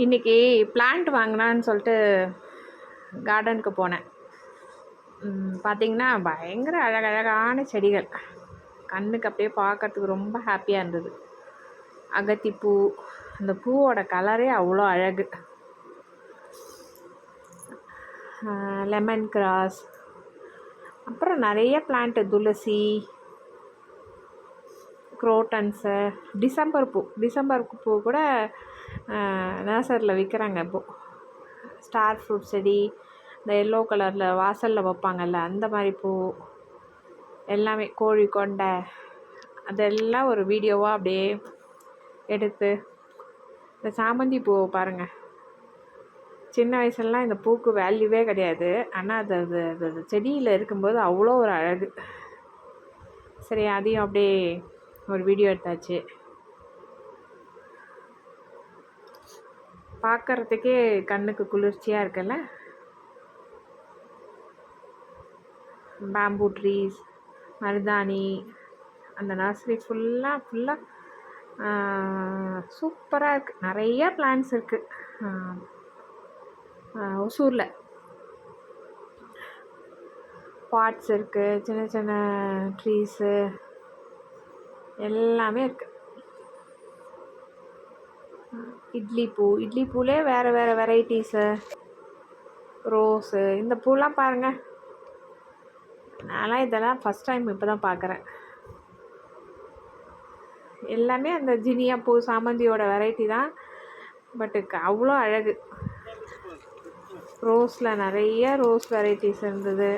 இன்றைக்கி பிளான்ட் வாங்கினான்னு சொல்லிட்டு கார்டனுக்கு போனேன். பார்த்திங்கன்னா பயங்கர அழகழகான செடிகள், கண்ணுக்கு அப்படியே பார்க்கறதுக்கு ரொம்ப ஹாப்பியாக இருந்தது. அகத்திப்பூ, அந்த பூவோட கலரே அவ்வளோ அழகு. லெமன் கிராஸ், அப்புறம் நிறைய பிளான்ட்டு, துளசி, குரோட்டன்ஸு, டிசம்பர் பூ கூட நர்சரியில் விற்கிறாங்க இப்போது. ஸ்டார் ஃப்ரூட் செடி, இந்த எல்லோ கலரில் வாசலில் வைப்பாங்கல்ல அந்த மாதிரி பூ எல்லாமே, கோழி கொண்டை, அதெல்லாம் ஒரு வீடியோவாக அப்படியே எடுத்து. இந்த சாமந்தி பூவை பாருங்கள், சின்ன வயசுலலாம் இந்த பூக்கு வேல்யூவே கிடையாது, ஆனால் அது செடியில் இருக்கும்போது அவ்வளோ ஒரு அழகு. சரி, அதையும் அப்படியே ஒரு வீடியோ எடுத்தாச்சு. பார்க்குறதுக்கே கண்ணுக்கு குளிர்ச்சியாக இருக்குல்ல. பேம்பூ ட்ரீஸ், மருதாணி, அந்த நர்சரி ஃபுல்லாக சூப்பராக இருக்குது. நிறைய பிளான்ட்ஸ் இருக்குது ஒசூரில். பாட்ஸ் இருக்குது, சின்ன சின்ன ட்ரீஸு எல்லாமே இருக்குது. இட்லி பூலே வேறு வெரைட்டிஸு, ரோஸு, இந்த பூலாம் பாருங்கள். நான்லாம் இதெல்லாம் ஃபஸ்ட் டைம் இப்போ தான் பார்க்குறேன். எல்லாமே அந்த ஜினியா பூ, சாமந்தியோட வெரைட்டி தான், பட்டு அவ்வளோ அழகு. ரோஸில் நிறைய ரோஸ் வெரைட்டிஸ் இருந்தது.